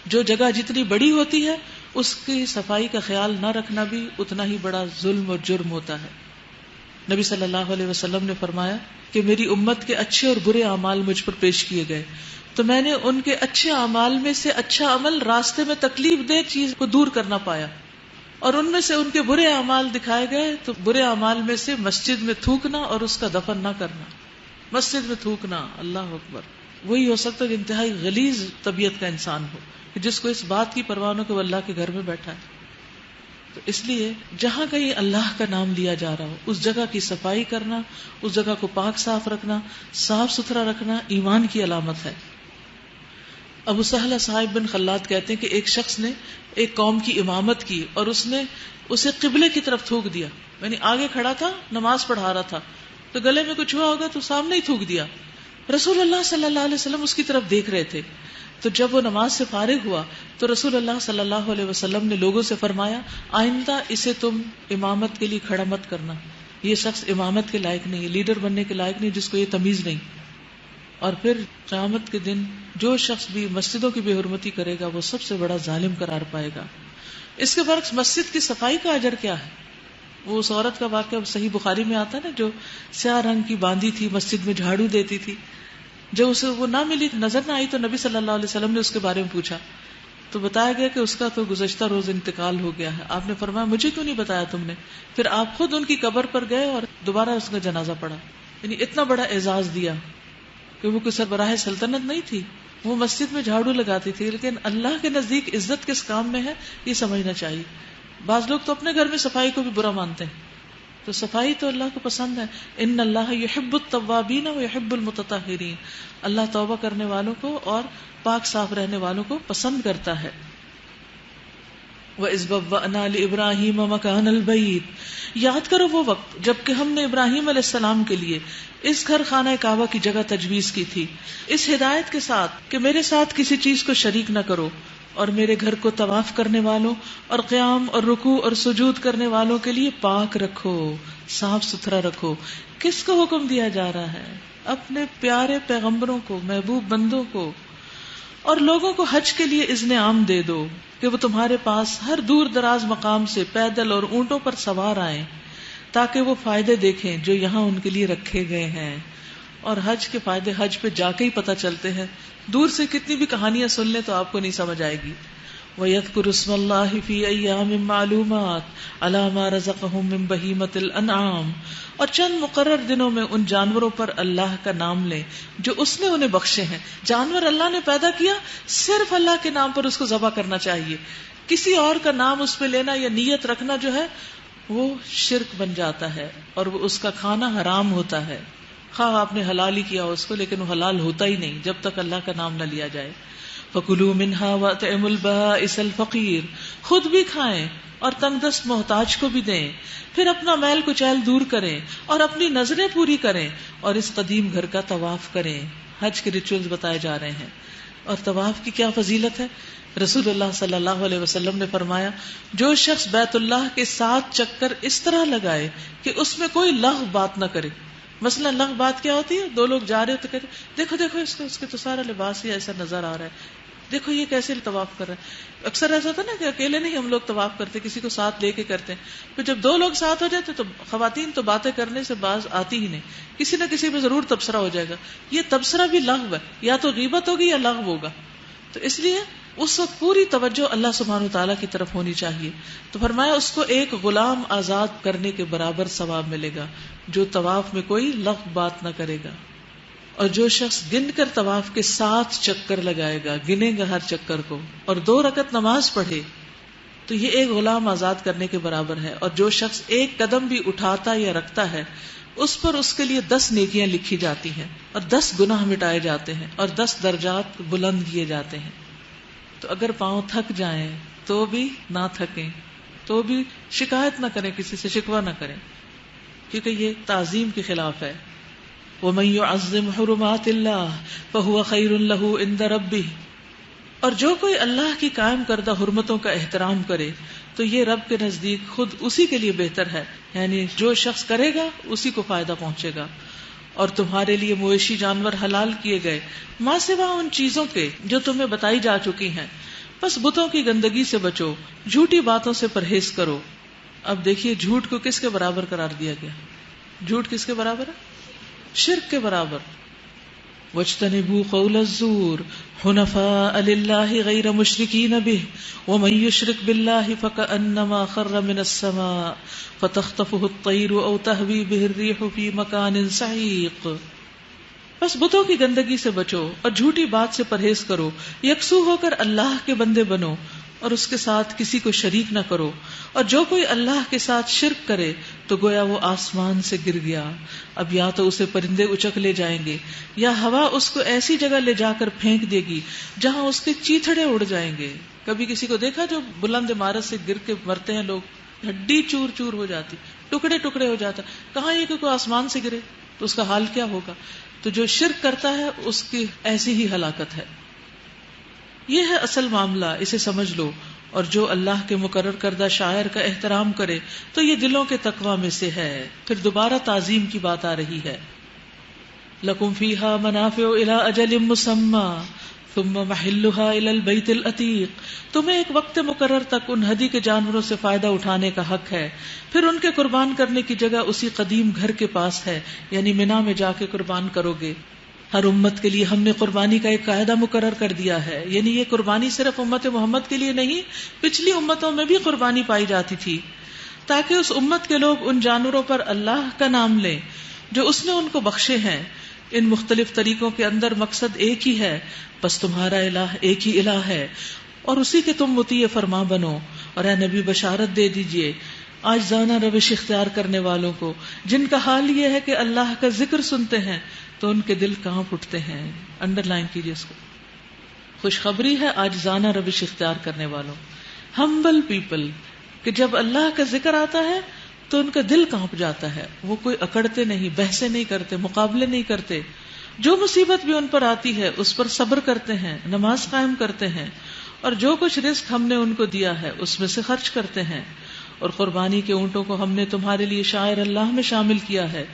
جو جگہ جتنی بڑی ہوتی ہے اس کی صفائی کا خیال نہ رکھنا بھی اتنا ہی بڑا ظلم اور جرم ہوتا ہے. نبی صلی اللہ علیہ وسلم نے فرمایا کہ میری امت کے اچھے اور برے اعمال مجھ پر پیش کیے گئے تو میں نے ان کے اچھے اعمال میں سے اچھا عمل راستے میں تکلیف دہ چیز کو دور کرنا پایا، اور ان میں سے ان کے برے اعمال دکھائے گئے تو برے اعمال میں سے مسجد میں تھوکنا اور اس کا دفن نہ کرنا. مسجد میں تھوکنا، اللہ اکبر، وہی ہو سکتا ہے انتہائی غلیظ طبیعت کا انسان ہو کہ جس کو اس بات کی پرواہ نہ کہ وہ اللہ کے گھر میں بیٹھا ہے. تو اس لیے جہاں کہیں اللہ کا نام لیا جا رہا ہو اس جگہ کی صفائی کرنا، اس جگہ کو پاک صاف رکھنا، صاف ستھرا رکھنا ایمان کی علامت ہے. ابو سہلہ صاحب بن خلاد کہتے ہیں کہ ایک شخص نے ایک قوم کی امامت کی اور اس نے اسے قبلے کی طرف تھوک دیا. یعنی آگے کھڑا تھا، نماز پڑھا رہا تھا، تو گلے میں کچھ ہوا ہوگا تو سامنے ہی تھوک دیا. رسول اللہ صلی اللہ علیہ وسلم اس کی طرف دیکھ رہے تھے. تو جب وہ نماز سے فارغ ہوا تو رسول اللہ صلی اللہ علیہ وسلم نے لوگوں سے فرمایا آئندہ اسے تم امامت کے لیے کھڑا مت کرنا، یہ شخص امامت کے لائق نہیں، لیڈر بننے کے لائق نہیں، جس کو یہ تمیز نہیں. اور پھر قیامت کے دن جو شخص بھی مسجدوں کی بے حرمتی کرے گا وہ سب سے بڑا ظالم قرار پائے گا. اس کے برعکس مسجد کی صفائی کا اجر کیا ہے؟ وہ اس عورت کا واقعہ صحیح بخاری میں آتا ہے نا، جو سیاہ رنگ کی باندھی تھی، مسجد میں جھاڑو دیتی تھی. جب اسے وہ نہ ملی، نظر نہ آئی، تو نبی صلی اللہ علیہ وسلم نے اس کے بارے میں پوچھا تو بتایا گیا کہ اس کا تو گزشتہ روز انتقال ہو گیا ہے. آپ نے فرمایا مجھے کیوں نہیں بتایا تم نے؟ پھر آپ خود ان کی قبر پر گئے اور دوبارہ اس کا جنازہ پڑھا. یعنی اتنا بڑا اعزاز دیا کہ وہ کوئی سربراہ سلطنت نہیں تھی، وہ مسجد میں جھاڑو لگاتی تھی، لیکن اللہ کے نزدیک عزت کس کام میں ہے یہ سمجھنا چاہیے. بعض لوگ تو اپنے گھر میں صفائی کو بھی برا مانتے ہیں، تو صفائی تو اللہ کو پسند ہے. ان اللہ یحب التوابین و یحب المتطہرین، اللہ توبہ کرنے والوں کو اور پاک صاف رہنے والوں کو پسند کرتا ہے. وَإِذْ بَوَّأْنَا لِإِبْرَاهِيمَ مَكَانَ الْبَيْتِ، یاد کرو وہ وقت جب کہ ہم نے ابراہیم علیہ السلام کے لیے اس گھر خانہ کعبہ کی جگہ تجویز کی تھی، اس ہدایت کے ساتھ کہ میرے ساتھ کسی چیز کو شریک نہ کرو، اور میرے گھر کو طواف کرنے والوں اور قیام اور رکوع اور سجود کرنے والوں کے لیے پاک رکھو، صاف ستھرا رکھو. کس کو حکم دیا جا رہا ہے؟ اپنے پیارے پیغمبروں کو، محبوب بندوں کو. اور لوگوں کو حج کے لیے اذن عام دے دو کہ وہ تمہارے پاس ہر دور دراز مقام سے پیدل اور اونٹوں پر سوار آئیں تاکہ وہ فائدے دیکھیں جو یہاں ان کے لیے رکھے گئے ہیں. اور حج کے فائدے حج پہ جا کے ہی پتہ چلتے ہیں، دور سے کتنی بھی کہانیاں سن لیں تو آپ کو نہیں سمجھ آئے گی. وَيَذْكُرُ اسْمَ اللَّهِ فِي أَيَّامٍ مَّعْلُومَاتٍ عَلَىٰ مَا رَزَقَهُم مِّن بَهِيمَةِ الْأَنْعَامِ، اور چند مقرر دنوں میں ان جانوروں پر اللہ کا نام لیں جو اس نے انہیں بخشے ہیں. جانور اللہ نے پیدا کیا، صرف اللہ کے نام پر اس کو ذبح کرنا چاہیے. کسی اور کا نام اس پہ لینا یا نیت رکھنا جو ہے وہ شرک بن جاتا ہے اور وہ اس کا کھانا حرام ہوتا ہے. خواہ آپ نے حلال ہی کیا اس کو، لیکن وہ حلال ہوتا ہی نہیں جب تک اللہ کا نام نہ لیا جائے. فَكُلُوا مِنْهَا وَأَطْعِمُوا الْبَائِسَ الْفَقِيرَ، خود بھی کھائیں اور تنگ دست محتاج کو بھی دیں، پھر اپنا میل کچیل دور کریں اور اپنی نظریں پوری کریں اور اس قدیم گھر کا طواف کریں۔ حج کے ریچولز بتائے جا رہے ہیں۔ اور طواف کی کیا فضیلت ہے؟ رسول اللہ صلی اللہ علیہ وسلم نے فرمایا، جو شخص بیت اللہ کے 7 چکر اس طرح لگائے کہ اس میں کوئی لغو بات نہ کرے۔ مثلا لغو بات کیا ہوتی ہے؟ 2 لوگ جا رہے تو کہتے دیکھو دیکھو اس کے تو سارا لباس ہی ایسا نظر آ رہا ہے، دیکھو یہ کیسے طواف کر رہا ہے۔ اکثر ایسا ہوتا ہے نا کہ اکیلے نہیں ہم لوگ طواف کرتے، کسی کو ساتھ لے کے کرتے ہیں، پھر جب 2 لوگ ساتھ ہو جاتے تو خواتین تو باتیں کرنے سے باز آتی ہی نہیں، کسی نہ کسی پہ ضرور تبصرہ ہو جائے گا۔ یہ تبصرہ بھی لغو ہے، یا تو غیبت ہوگی یا لغو ہوگا۔ تو اس لیے اس وقت پوری توجہ اللہ سبحانہ وتعالیٰ کی طرف ہونی چاہیے۔ تو فرمایا اس کو ایک غلام آزاد کرنے کے برابر ثواب ملے گا جو طواف میں کوئی لغو بات نہ کرے گا۔ اور جو شخص گن کر طواف کے 7 چکر لگائے گا، گنے گا ہر چکر کو، اور 2 رکعت نماز پڑھے تو یہ ایک غلام آزاد کرنے کے برابر ہے۔ اور جو شخص ایک قدم بھی اٹھاتا یا رکھتا ہے اس پر اس کے لیے 10 نیکیاں لکھی جاتی ہیں اور 10 گناہ مٹائے جاتے ہیں اور 10 درجات بلند کیے جاتے ہیں۔ تو اگر پاؤں تھک جائیں تو بھی نہ تھکیں، تو بھی شکایت نہ کریں، کسی سے شکوہ نہ کریں، کیونکہ یہ تعظیم کے خلاف ہے۔ وَمَن يُعَظِّمْ حُرُمَاتِ اللَّهِ فَهُوَ خَيْرٌ لَهُ عِندَ رَبِّهِ، اور جو کوئی اللہ کی قائم کردہ حرمتوں کا احترام کرے تو یہ رب کے نزدیک خود اسی کے لیے بہتر ہے، یعنی جو شخص کرے گا اسی کو فائدہ پہنچے گا۔ اور تمہارے لیے مویشی جانور حلال کیے گئے ماں سوا ان چیزوں کے جو تمہیں بتائی جا چکی ہیں، بس بتوں کی گندگی سے بچو، جھوٹی باتوں سے پرہیز کرو۔ اب دیکھیے جھوٹ کو کس کے برابر قرار دیا گیا؟ جھوٹ کس کے برابر ہے؟ شرک کے برابر۔ وَاجْتَنِبُوا قَوْلَ الزُّورِ حُنَفَاءَ لِلَّهِ غَيْرَ مُشْرِكِينَ بِهِ وَمَن يُشْرِكْ بِاللَّهِ فَكَأَنَّمَا خَرَّ مِنَ السَّمَاءِ فَتَخْطَفُهُ الطَّيْرُ أَوْ تَهْوِي بِهِ الرِّيحُ فِي مَكَانٍ سَحِيقٍ۔ بس بتوں کی گندگی سے بچو اور جھوٹی بات سے پرہیز کرو، یکسو ہو کر اللہ کے بندے بنو اور اس کے ساتھ کسی کو شریک نہ کرو۔ اور جو کوئی اللہ کے ساتھ شرک کرے تو گویا وہ آسمان سے گر گیا، اب یا تو اسے پرندے اچک لے جائیں گے یا ہوا اس کو ایسی جگہ لے جا کر پھینک دے گی جہاں اس کے چیتھڑے اڑ جائیں گے۔ کبھی کسی کو دیکھا جو بلند عمارت سے گر کے مرتے ہیں لوگ، ہڈی چور چور ہو جاتی، ٹکڑے ٹکڑے ہو جاتا، کہاں یہ کہ کوئی آسمان سے گرے تو اس کا حال کیا ہوگا؟ تو جو شرک کرتا ہے اس کی ایسی ہی ہلاکت ہے۔ یہ ہے اصل معاملہ، اسے سمجھ لو۔ اور جو اللہ کے مقرر کردہ شاعر کا احترام کرے تو یہ دلوں کے تقوی میں سے ہے۔ پھر دوبارہ تعظیم کی بات آ رہی ہے۔ لَكُمْ فِيهَا مَنَافِعُ إِلَىٰ أَجَلٍ مُّسَمًّى ثُمَّ مَحِلُّهَا إِلَى الْبَيْتِ الْعَتِيقِ، تمہیں ایک وقت مقرر تک ان ہدی کے جانوروں سے فائدہ اٹھانے کا حق ہے، پھر ان کے قربان کرنے کی جگہ اسی قدیم گھر کے پاس ہے، یعنی منا میں جا کے قربان کرو گے۔ ہر امت کے لیے ہم نے قربانی کا ایک قاعدہ مقرر کر دیا ہے، یعنی یہ قربانی صرف امت محمد کے لیے نہیں، پچھلی امتوں میں بھی قربانی پائی جاتی تھی، تاکہ اس امت کے لوگ ان جانوروں پر اللہ کا نام لیں جو اس نے ان کو بخشے ہیں۔ ان مختلف طریقوں کے اندر مقصد ایک ہی ہے، بس تمہارا الہ ایک ہی الہ ہے اور اسی کے تم مطیع فرما بنو۔ اور اے نبی بشارت دے دیجئے عاجزانہ روش اختیار کرنے والوں کو، جن کا حال یہ ہے کہ اللہ کا ذکر سنتے ہیں تو ان کے دل کانپ اٹھتے ہیں۔ انڈر لائن کیجیے اس کو۔ خوشخبری ہے عاجزانہ روش اختیار کرنے والوں، ہمبل پیپل، کہ جب اللہ کا ذکر آتا ہے تو ان کا دل کانپ جاتا ہے، وہ کوئی اکڑتے نہیں، بحثیں نہیں کرتے، مقابلے نہیں کرتے، جو مصیبت بھی ان پر آتی ہے اس پر صبر کرتے ہیں، نماز قائم کرتے ہیں، اور جو کچھ رزق ہم نے ان کو دیا ہے اس میں سے خرچ کرتے ہیں۔ اور قربانی کے اونٹوں کو ہم نے تمہارے لیے شاعر اللہ میں شامل کیا ہے،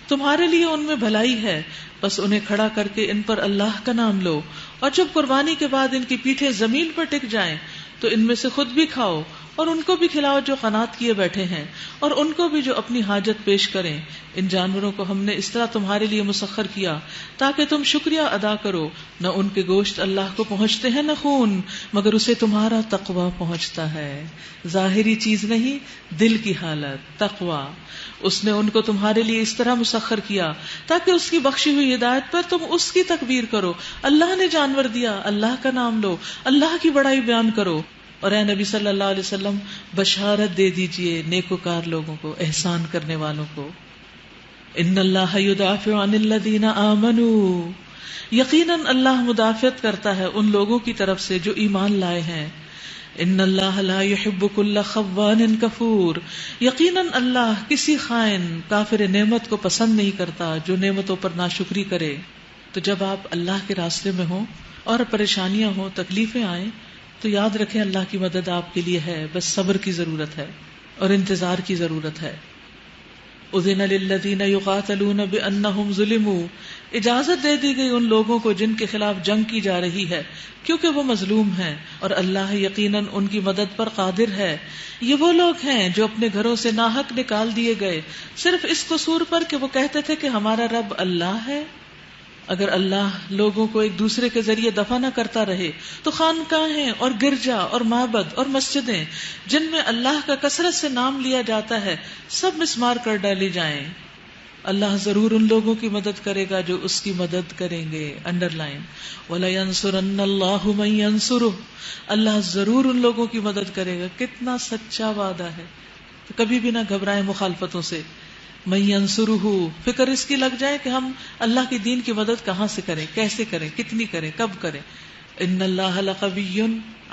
تمہارے لیے ان میں بھلائی ہے، بس انہیں کھڑا کر کے ان پر اللہ کا نام لو، اور جب قربانی کے بعد ان کی پیٹھیں زمین پر ٹک جائیں تو ان میں سے خود بھی کھاؤ اور ان کو بھی کھلاؤ جو قناعت کیے بیٹھے ہیں، اور ان کو بھی جو اپنی حاجت پیش کریں۔ ان جانوروں کو ہم نے اس طرح تمہارے لیے مسخر کیا تاکہ تم شکریہ ادا کرو، نہ ان کے گوشت اللہ کو پہنچتے ہیں نہ خون، مگر اسے تمہارا تقوی پہنچتا ہے۔ ظاہری چیز نہیں، دل کی حالت، تقوی۔ اس نے ان کو تمہارے لیے اس طرح مسخر کیا تاکہ اس کی بخشی ہوئی ہدایت پر تم اس کی تکبیر کرو۔ اللہ نے جانور دیا، اللہ کا نام لو، اللہ کی بڑائی بیان کرو۔ اور اے نبی صلی اللہ علیہ وسلم بشارت دے دیجئے نیکوکار لوگوں کو، احسان کرنے والوں کو۔ ان اللہ یدافع عن الذین آمنوا یقیناً اللہ مدافعت کرتا ہے ان لوگوں کی طرف سے جو ایمان لائے ہیں. ان اللہ لا يحب كل خوان کفور. یقیناً اللہ کسی خائن کافر نعمت کو پسند نہیں کرتا جو نعمتوں پر ناشکری کرے. تو جب آپ اللہ کے راستے میں ہوں اور پریشانیاں ہوں، تکلیفیں آئیں، تو یاد رکھیں اللہ کی مدد آپ کے لیے ہے، بس صبر کی ضرورت ہے اور انتظار کی ضرورت ہے. اذن للذین یقاتلون بانہم ظلموا. اجازت دے دی گئی ان لوگوں کو جن کے خلاف جنگ کی جا رہی ہے کیونکہ وہ مظلوم ہیں، اور اللہ یقیناً ان کی مدد پر قادر ہے. یہ وہ لوگ ہیں جو اپنے گھروں سے ناحق نکال دیے گئے صرف اس قصور پر کہ وہ کہتے تھے کہ ہمارا رب اللہ ہے. اگر اللہ لوگوں کو ایک دوسرے کے ذریعے دفع نہ کرتا رہے تو خانقاہیں اور گرجا اور معبد اور مسجدیں جن میں اللہ کا کثرت سے نام لیا جاتا ہے سب مسمار کر ڈالی جائیں. اللہ ضرور ان لوگوں کی مدد کرے گا جو اس کی مدد کریں گے. انڈر لائن وَلَيَنْصُرَنَّ اللَّهُ مَن يَنْصُرُهُ. اللہ ضرور ان لوگوں کی مدد کرے گا. کتنا سچا وعدہ ہے. تو کبھی بھی نہ گھبرائیں مخالفتوں سے. مَن يَنْصُرُهُ. فکر اس کی لگ جائے کہ ہم اللہ کی دین کی مدد کہاں سے کریں، کیسے کریں، کتنی کریں، کب کریں. ان اللہ لقوی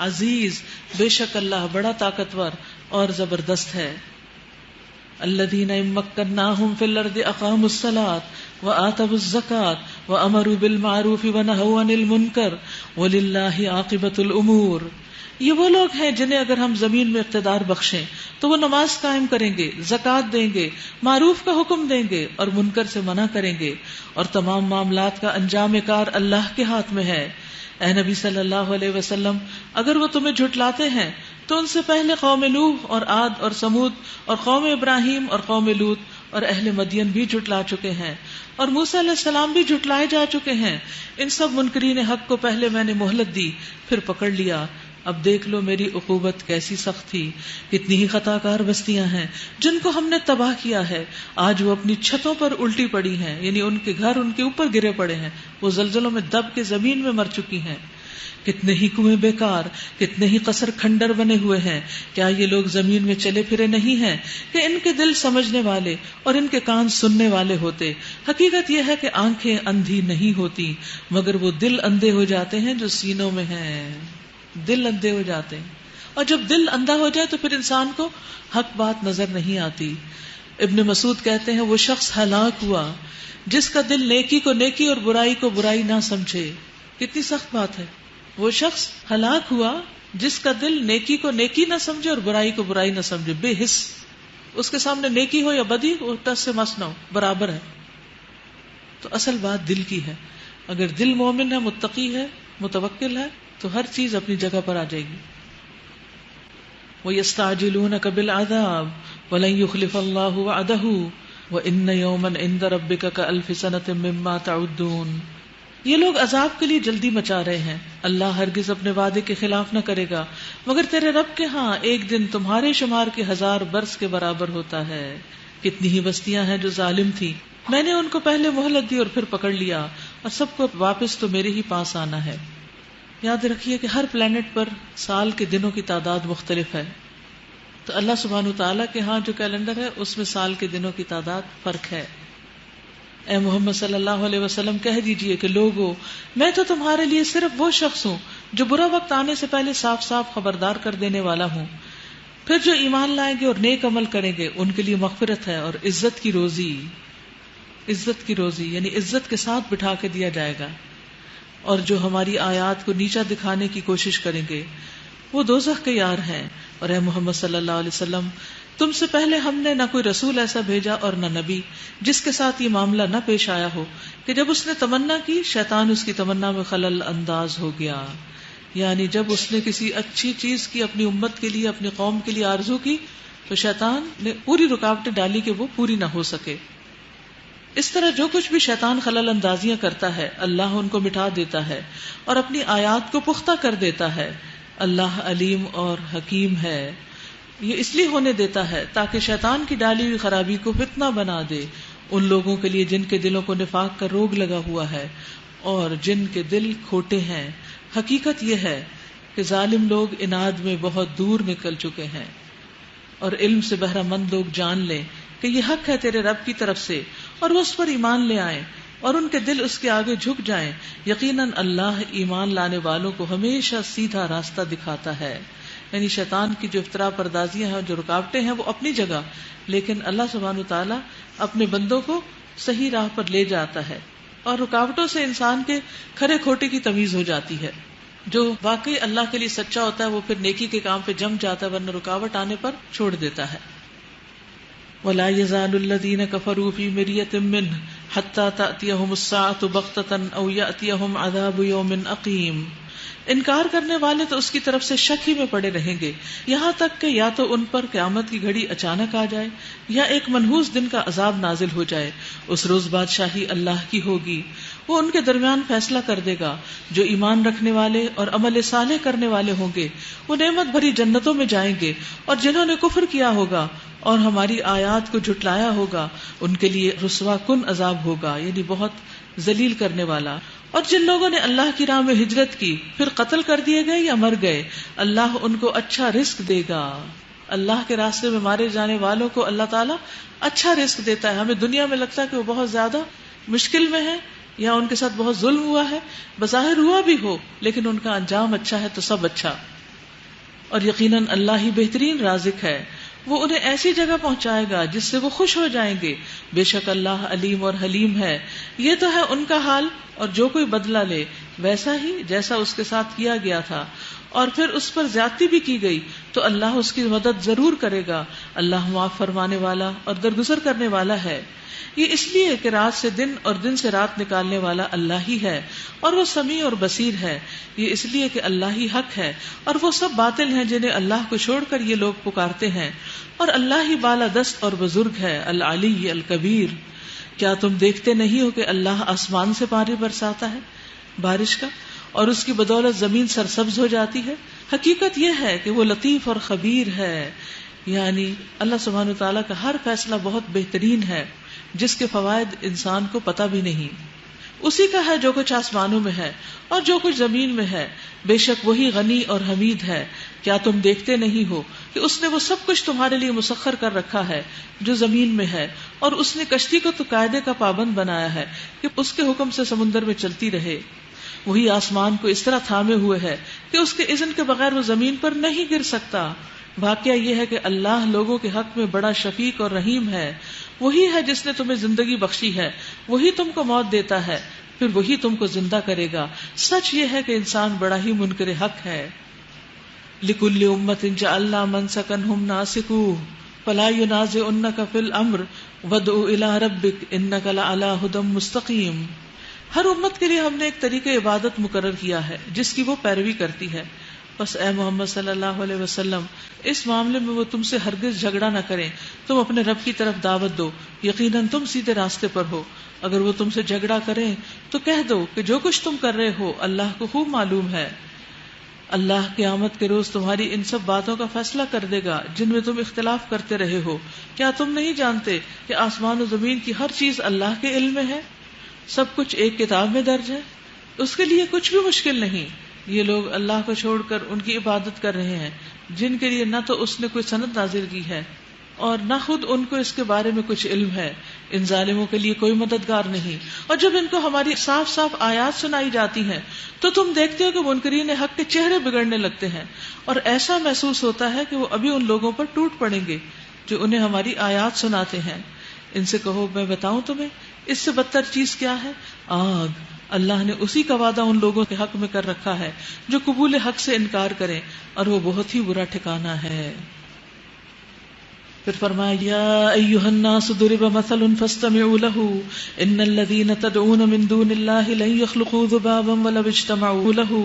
عزیز. بے شک اللہ بڑا طاقتور اور زبردست ہے. الذین ان مکناہم فی الارض اقاموا الصلاۃ وآتوا الزکاۃ وامروا بالمعروف ونہوا عن المنکر وللہ عاقبۃ الامور. یہ وہ لوگ ہیں جنہیں اگر ہم زمین میں اقتدار بخشیں تو وہ نماز قائم کریں گے، زکوٰۃ دیں گے، معروف کا حکم دیں گے اور منکر سے منع کریں گے، اور تمام معاملات کا انجام کار اللہ کے ہاتھ میں ہے. اے نبی صلی اللہ علیہ وسلم، اگر وہ تمہیں جھٹلاتے ہیں تو ان سے پہلے قوم نوح اور عاد اور سمود اور قوم ابراہیم اور قوم لوط اور اہل مدین بھی جھٹلا چکے ہیں، اور موسیٰ علیہ السلام بھی جھٹلائے جا چکے ہیں. ان سب منکرین حق کو پہلے میں نے مہلت دی، پھر پکڑ لیا. اب دیکھ لو میری عقوبت کیسی سخت تھی. کتنی ہی خطا کار بستیاں ہیں جن کو ہم نے تباہ کیا ہے، آج وہ اپنی چھتوں پر الٹی پڑی ہیں، یعنی ان کے گھر ان کے اوپر گرے پڑے ہیں، وہ زلزلوں میں دب کے زمین میں مر چکی ہیں. کتنے ہی کنویں بیکار، کتنے ہی قصر کھنڈر بنے ہوئے ہیں. کیا یہ لوگ زمین میں چلے پھرے نہیں ہیں کہ ان کے دل سمجھنے والے اور ان کے کان سننے والے ہوتے. حقیقت یہ ہے کہ آنکھیں اندھی نہیں ہوتی مگر وہ دل اندھے ہو جاتے ہیں جو سینوں میں ہیں. دل اندھے ہو جاتے ہیں، اور جب دل اندھا ہو جائے تو پھر انسان کو حق بات نظر نہیں آتی. ابن مسعود کہتے ہیں وہ شخص ہلاک ہوا جس کا دل نیکی کو نیکی اور برائی کو برائی نہ سمجھے. کتنی سخت بات ہے. وہ شخص ہلاک ہوا جس کا دل نیکی کو نیکی نہ سمجھے اور برائی کو برائی نہ سمجھے. بے حس، اس کے سامنے نیکی ہو یا بدی وہ ٹس سے مس نہ ہو، برابر ہے. تو اصل بات دل کی ہے. اگر دل مومن ہے، متقی ہے، متوکل ہے تو ہر چیز اپنی جگہ پر آ جائے گی. وَيَسْتَعْجِلُونَكَ بِالْعَذَابِ وَلَن يُخْلِفَ اللَّهُ وَعْدَهُ وَإِنَّ يَوْمًا عِندَ رَبِّكَ كَأَلْفِ سَنَةٍ مِّمَّا تَعُدُّونَ. یہ لوگ عذاب کے لیے جلدی مچا رہے ہیں. اللہ ہرگز اپنے وعدے کے خلاف نہ کرے گا، مگر تیرے رب کے ہاں ایک دن تمہارے شمار کے 1000 برس کے برابر ہوتا ہے. کتنی ہی بستیاں ہیں جو ظالم تھی، میں نے ان کو پہلے مہلت دی اور پھر پکڑ لیا، اور سب کو واپس تو میرے ہی پاس آنا ہے. یاد رکھیے کہ ہر پلانٹ پر سال کے دنوں کی تعداد مختلف ہے. تو اللہ سبحانہ وتعالیٰ کے ہاں جو کیلنڈر ہے اس میں سال کے دنوں کی تعداد فرق ہے. اے محمد صلی اللہ علیہ وسلم کہہ دیجئے کہ لوگو، میں تو تمہارے لیے صرف وہ شخص ہوں جو برا وقت آنے سے پہلے صاف صاف خبردار کر دینے والا ہوں. پھر جو ایمان لائیں گے اور نیک عمل کریں گے ان کے لیے مغفرت ہے اور عزت کی روزی. عزت کی روزی یعنی عزت کے ساتھ بٹھا کے دیا جائے گا. اور جو ہماری آیات کو نیچا دکھانے کی کوشش کریں گے وہ دوزخ کے یار ہیں. اور اے محمد صلی اللہ علیہ وسلم، تم سے پہلے ہم نے نہ کوئی رسول ایسا بھیجا اور نہ نبی جس کے ساتھ یہ معاملہ نہ پیش آیا ہو کہ جب اس نے تمنا کی شیطان اس کی تمنا میں خلل انداز ہو گیا. یعنی جب اس نے کسی اچھی چیز کی اپنی امت کے لیے، اپنی قوم کے لیے آرزو کی تو شیطان نے پوری رکاوٹیں ڈالی کہ وہ پوری نہ ہو سکے. اس طرح جو کچھ بھی شیطان خلل اندازیاں کرتا ہے اللہ ان کو مٹا دیتا ہے اور اپنی آیات کو پختہ کر دیتا ہے. اللہ علیم اور حکیم ہے. یہ اس لیے ہونے دیتا ہے تاکہ شیطان کی ڈالی ہوئی خرابی کو فتنہ بنا دے ان لوگوں کے لیے جن کے دلوں کو نفاق کا روگ لگا ہوا ہے اور جن کے دل کھوٹے ہیں. حقیقت یہ ہے کہ ظالم لوگ اناد میں بہت دور نکل چکے ہیں، اور علم سے بہرہ مند لوگ جان لیں کہ یہ حق ہے تیرے رب کی طرف سے اور وہ اس پر ایمان لے آئیں. اور ان کے دل اس کے آگے جھک جائیں، یقیناً اللہ ایمان لانے والوں کو ہمیشہ سیدھا راستہ دکھاتا ہے. یعنی شیطان کی جو افترا پردازیاں ہیں، جو رکاوٹیں ہیں، وہ اپنی جگہ، لیکن اللہ سبحانہ وتعالیٰ اپنے بندوں کو صحیح راہ پر لے جاتا ہے، اور رکاوٹوں سے انسان کے کھرے کھوٹے کی تمیز ہو جاتی ہے. جو واقعی اللہ کے لیے سچا ہوتا ہے وہ پھر نیکی کے کام پہ جم جاتا ہے، ورنہ رکاوٹ آنے پر چھوڑ دیتا ہے. وَلَا يَزَالُ الَّذِينَ كَفَرُوا فِي مِرْيَةٍ مِّنْهُ حَتَّى تَأْتِيَهُمُ السَّاعَةُ بَغْتَةً أَوْ يَأْتِيَهُمْ عَذَابُ يَوْمٍ أَقِيمٍ. انکار کرنے والے تو اس کی طرف سے شک ہی میں پڑے رہیں گے، یہاں تک کہ یا تو ان پر قیامت کی گھڑی اچانک آ جائے یا ایک منحوس دن کا عذاب نازل ہو جائے. اس روز بادشاہی اللہ کی ہوگی، وہ ان کے درمیان فیصلہ کر دے گا. جو ایمان رکھنے والے اور عمل صالح کرنے والے ہوں گے وہ نعمت بھری جنتوں میں جائیں گے، اور جنہوں نے کفر کیا ہوگا اور ہماری آیات کو جھٹلایا ہوگا ان کے لیے رسوا کن عذاب ہوگا، یعنی بہت ذلیل کرنے والا. اور جن لوگوں نے اللہ کی راہ میں ہجرت کی پھر قتل کر دیے گئے یا مر گئے، اللہ ان کو اچھا رزق دے گا. اللہ کے راستے میں مارے جانے والوں کو اللہ تعالیٰ اچھا رزق دیتا ہے. ہمیں دنیا میں لگتا ہے کہ وہ بہت زیادہ مشکل میں ہے یا ان کے ساتھ بہت ظلم ہوا ہے، بظاہر ہوا بھی ہو، لیکن ان کا انجام اچھا ہے تو سب اچھا. اور یقیناً اللہ ہی بہترین رازق ہے، وہ انہیں ایسی جگہ پہنچائے گا جس سے وہ خوش ہو جائیں گے. بے شک اللہ علیم اور حلیم ہے. یہ تو ہے ان کا حال، اور جو کوئی بدلہ لے ویسا ہی جیسا اس کے ساتھ کیا گیا تھا، اور پھر اس پر زیادتی بھی کی گئی تو اللہ اس کی مدد ضرور کرے گا. اللہ معاف فرمانے والا اور درگزر کرنے والا ہے. یہ اس لیے کہ رات سے دن اور دن سے رات نکالنے والا اللہ ہی ہے، اور وہ سمیع اور بصیر ہے. یہ اس لیے کہ اللہ ہی حق ہے، اور وہ سب باطل ہیں جنہیں اللہ کو چھوڑ کر یہ لوگ پکارتے ہیں. اور اللہ ہی بالا دست اور بزرگ ہے، العلی الکبیر. کیا تم دیکھتے نہیں ہو کہ اللہ آسمان سے پانی برساتا ہے بارش کا، اور اس کی بدولت زمین سرسبز ہو جاتی ہے؟ حقیقت یہ ہے کہ وہ لطیف اور خبیر ہے. یعنی اللہ سبحانہ وتعالیٰ کا ہر فیصلہ بہت بہترین ہے، جس کے فوائد انسان کو پتہ بھی نہیں. اسی کا ہے جو کچھ آسمانوں میں ہے اور جو کچھ زمین میں ہے، بے شک وہی غنی اور حمید ہے. کیا تم دیکھتے نہیں ہو کہ اس نے وہ سب کچھ تمہارے لیے مسخر کر رکھا ہے جو زمین میں ہے، اور اس نے کشتی کو تو قاعدے کا پابند بنایا ہے کہ اس کے حکم سے سمندر میں چلتی رہے. وہی آسمان کو اس طرح تھامے ہوئے ہے کہ اس کے اذن کے بغیر وہ زمین پر نہیں گر سکتا. واقعہ یہ ہے کہ اللہ لوگوں کے حق میں بڑا شفیق اور رحیم ہے. وہی ہے جس نے تمہیں زندگی بخشی ہے، وہی تم کو موت دیتا ہے، پھر وہی تم کو زندہ کرے گا. سچ یہ ہے کہ انسان بڑا ہی منکر حق ہے. لِكُلِّ أُمَّةٍ جَعَلْنَا مَنْسَكًا هُمْ نَاسِكُوهُ فَلَا يُنَازِعُنَّكَ فِي الْأَمْرِ وَادْعُ إِلَىٰ رَبِّكَ إِنَّكَ لَعَلَىٰ هُدًى مُسْتَقِيمٍ. ہر امت کے لیے ہم نے ایک طریقہ عبادت مقرر کیا ہے جس کی وہ پیروی کرتی ہے. بس اے محمد صلی اللہ علیہ وسلم، اس معاملے میں وہ تم سے ہرگز جھگڑا نہ کریں. تم اپنے رب کی طرف دعوت دو، یقیناً تم سیدھے راستے پر ہو. اگر وہ تم سے جھگڑا کریں تو کہہ دو کہ جو کچھ تم کر رہے ہو اللہ کو خوب معلوم ہے. اللہ قیامت کے روز تمہاری ان سب باتوں کا فیصلہ کر دے گا جن میں تم اختلاف کرتے رہے ہو. کیا تم نہیں جانتے کہ آسمان و زمین کی ہر چیز اللہ کے علم میں ہے؟ سب کچھ ایک کتاب میں درج ہے، اس کے لیے کچھ بھی مشکل نہیں. یہ لوگ اللہ کو چھوڑ کر ان کی عبادت کر رہے ہیں جن کے لیے نہ تو اس نے کوئی سند نازل کی ہے اور نہ خود ان کو اس کے بارے میں کچھ علم ہے. ان ظالموں کے لیے کوئی مددگار نہیں. اور جب ان کو ہماری صاف صاف آیات سنائی جاتی ہیں تو تم دیکھتے ہو کہ منکرین حق کے چہرے بگڑنے لگتے ہیں، اور ایسا محسوس ہوتا ہے کہ وہ ابھی ان لوگوں پر ٹوٹ پڑیں گے جو انہیں ہماری آیات سناتے ہیں. ان سے کہو میں بتاؤں تمہیں اس سے بدتر چیز کیا ہے؟ آگ. اللہ نے اسی کا وعدہ ان لوگوں کے حق میں کر رکھا ہے جو قبول حق سے انکار کریں، اور وہ بہت ہی برا ٹھکانہ ہے. پھر فرمایا یا ایھا الناس ضرب مثل فاستمعوا له ان الذين تدعون من دون الله لن يخلقوا ذبابا ولو اجتمعوا له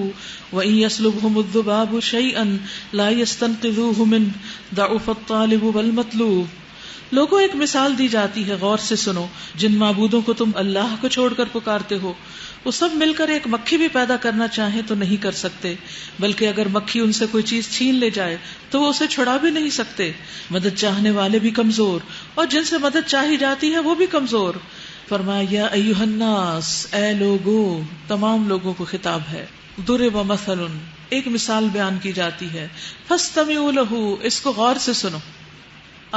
وان يسلبهم الذباب شيئا لا يستنقذوه منه ضعف الطالب والمطلوب. لوگوں ایک مثال دی جاتی ہے، غور سے سنو. جن معبودوں کو تم اللہ کو چھوڑ کر پکارتے ہو وہ سب مل کر ایک مکھی بھی پیدا کرنا چاہیں تو نہیں کر سکتے، بلکہ اگر مکھی ان سے کوئی چیز چھین لے جائے تو وہ اسے چھڑا بھی نہیں سکتے. مدد چاہنے والے بھی کمزور اور جن سے مدد چاہی جاتی ہے وہ بھی کمزور. فرمایا یا ایھا الناس، اے لوگو، تمام لوگوں کو خطاب ہے. ضرب مثل، ایک مثال بیان کی جاتی ہے. فاستمعوا له، اس کو غور سے سنو.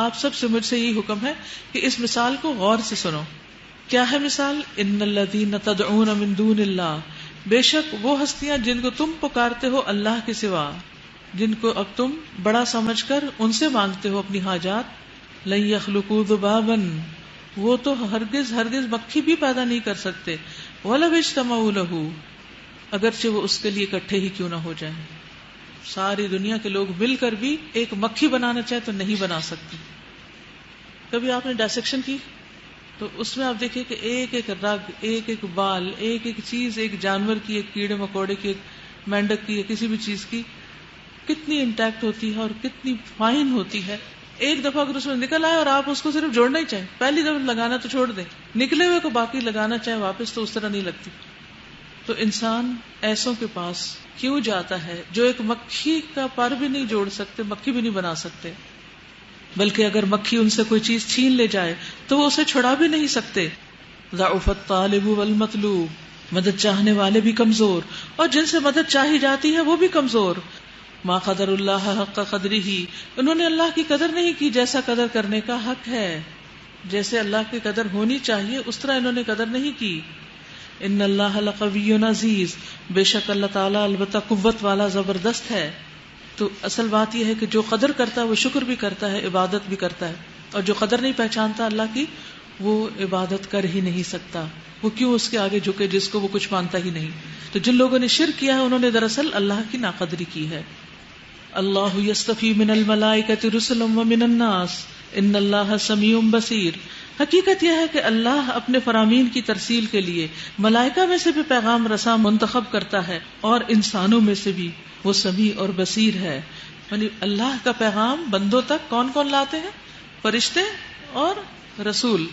آپ سب سے مجھ سے یہی حکم ہے کہ اس مثال کو غور سے سنو. کیا ہے مثال؟ ان الذین تدعون من دون اللہ، بے شک وہ ہستیاں جن کو تم پکارتے ہو اللہ کے سوا، جن کو اب تم بڑا سمجھ کر ان سے مانگتے ہو اپنی حاجات، لن یخلقوا ذبابا، وہ تو ہرگز مکھی بھی پیدا نہیں کر سکتے، ولو اجتمعوا لہ، اگرچہ وہ اس کے لیے اکٹھے ہی کیوں نہ ہو جائیں، ساری دنیا کے لوگ مل کر بھی ایک مکھی بنانا چاہے تو نہیں بنا سکتے۔ کبھی آپ نے ڈائسیکشن کی تو اس میں آپ دیکھیں کہ ایک ایک رگ، ایک ایک بال، ایک ایک چیز، ایک جانور کی، ایک کیڑے مکوڑے کی، ایک مینڈک کی، کسی بھی چیز کی کتنی انٹیکٹ ہوتی ہے اور کتنی فائن ہوتی ہے۔ ایک دفعہ اگر اس میں نکل آئے اور آپ اس کو صرف جوڑنا ہی چاہیں، پہلی دفعہ لگانا تو چھوڑ دیں، نکلے ہوئے کو باقی لگانا چاہیں واپس تو اس طرح نہیں لگتی۔ تو انسان ایسوں کے پاس کیوں جاتا ہے جو ایک مکھی کا پر بھی نہیں جوڑ سکتے، مکھی بھی نہیں بنا سکتے، بلکہ اگر مکھی ان سے کوئی چیز چھین لے جائے تو وہ اسے چھڑا بھی نہیں سکتے۔ ضعف الطالب والمطلوب، مدد چاہنے والے بھی کمزور اور جن سے مدد چاہی جاتی ہے وہ بھی کمزور۔ ما قدر اللہ حق قدرہ، انہوں نے اللہ کی قدر نہیں کی جیسا قدر کرنے کا حق ہے، جیسے اللہ کی قدر ہونی چاہیے اس طرح انہوں نے قدر نہیں کی۔ ان اللہ لقوی عزیز، بے شک اللہ تعالیٰ البتہ قوت والا زبردست ہے۔ تو اصل بات یہ ہے کہ جو قدر کرتا ہے وہ شکر بھی کرتا ہے، عبادت بھی کرتا ہے، اور جو قدر نہیں پہچانتا اللہ کی وہ عبادت کر ہی نہیں سکتا، وہ کیوں اس کے آگے جھکے جس کو وہ کچھ مانتا ہی نہیں۔ تو جن لوگوں نے شرک کیا ہے انہوں نے دراصل اللہ کی ناقدری کی ہے۔ اللہ یصطفی من الملائکۃ رسلا ومن الناس ان اللہ سمیع بصیر، حقیقت یہ ہے کہ اللہ اپنے فرامین کی ترسیل کے لیے ملائکہ میں سے بھی پیغام رساں منتخب کرتا ہے اور انسانوں میں سے بھی، وہ سمیع اور بصیر ہے۔ یعنی اللہ کا پیغام بندوں تک کون کون لاتے ہیں؟ فرشتے اور رسول۔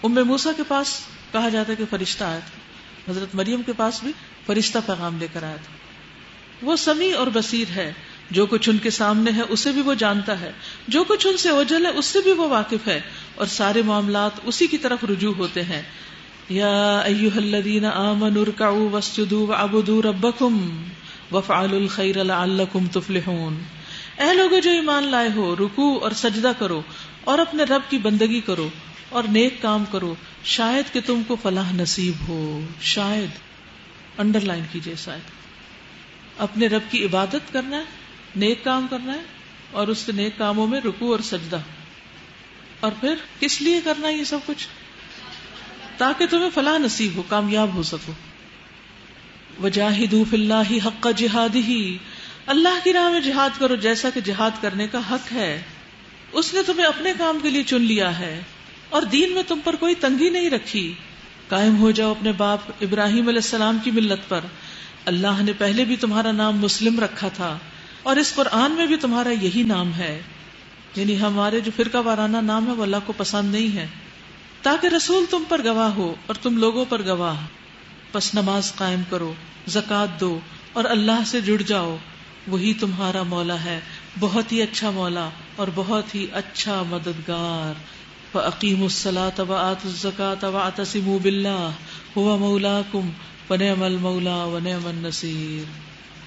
ام موسیٰ کے پاس کہا جاتا ہے کہ فرشتہ آیا تھا، حضرت مریم کے پاس بھی فرشتہ پیغام لے کر آیا تھا۔ وہ سمیع اور بصیر ہے، جو کچھ ان کے سامنے ہے اسے بھی وہ جانتا ہے، جو کچھ ان سے اوجھل ہے اس سے بھی وہ واقف ہے، اور سارے معاملات اسی کی طرف رجوع ہوتے ہیں۔ یا ایھا الذین آمنوا ارکعوا واسجدوا وعبدوا ربکم وافعلوا الخیر لعلکم تفلحون، اے لوگو جو ایمان لائے ہو، رکوع اور سجدہ کرو اور اپنے رب کی بندگی کرو اور نیک کام کرو، شاید کہ تم کو فلاح نصیب ہو۔ شاید انڈر لائن کیجئے، شاید اپنے رب کی عبادت کرنا ہے، نیک کام کرنا ہے، اور اس کے نیک کاموں میں رکوع اور سجدہ، اور پھر کس لیے کرنا ہے یہ سب کچھ؟ تاکہ تمہیں فلاح نصیب ہو، کامیاب ہو سکو۔ وجاہدوا فی اللہ حق جہادہ، اللہ کی راہ میں جہاد کرو جیسا کہ جہاد کرنے کا حق ہے۔ اس نے تمہیں اپنے کام کے لیے چن لیا ہے اور دین میں تم پر کوئی تنگی نہیں رکھی۔ قائم ہو جاؤ اپنے باپ ابراہیم علیہ السلام کی ملت پر، اللہ نے پہلے بھی تمہارا نام مسلم رکھا تھا اور اس قرآن میں بھی تمہارا یہی نام ہے، یعنی ہمارے جو فرقہ وارانہ نام ہے وہ اللہ کو پسند نہیں ہے، تاکہ رسول تم پر گواہ ہو اور تم لوگوں پر گواہ۔ پس نماز قائم کرو، زکوٰۃ دو اور اللہ سے جڑ جاؤ، وہی تمہارا مولا ہے، بہت ہی اچھا مولا اور بہت ہی اچھا مددگار۔ فَأَقِیمُوا الصَّلَاةَ وَآتُوا الزَّکَاةَ وَاعْتَصِمُوا بِاللَّهِ هُوَ مَوْلَاكُمْ وَنِعْمَ الْمَوْلَى وَنِعْمَ النَّصِيرُ۔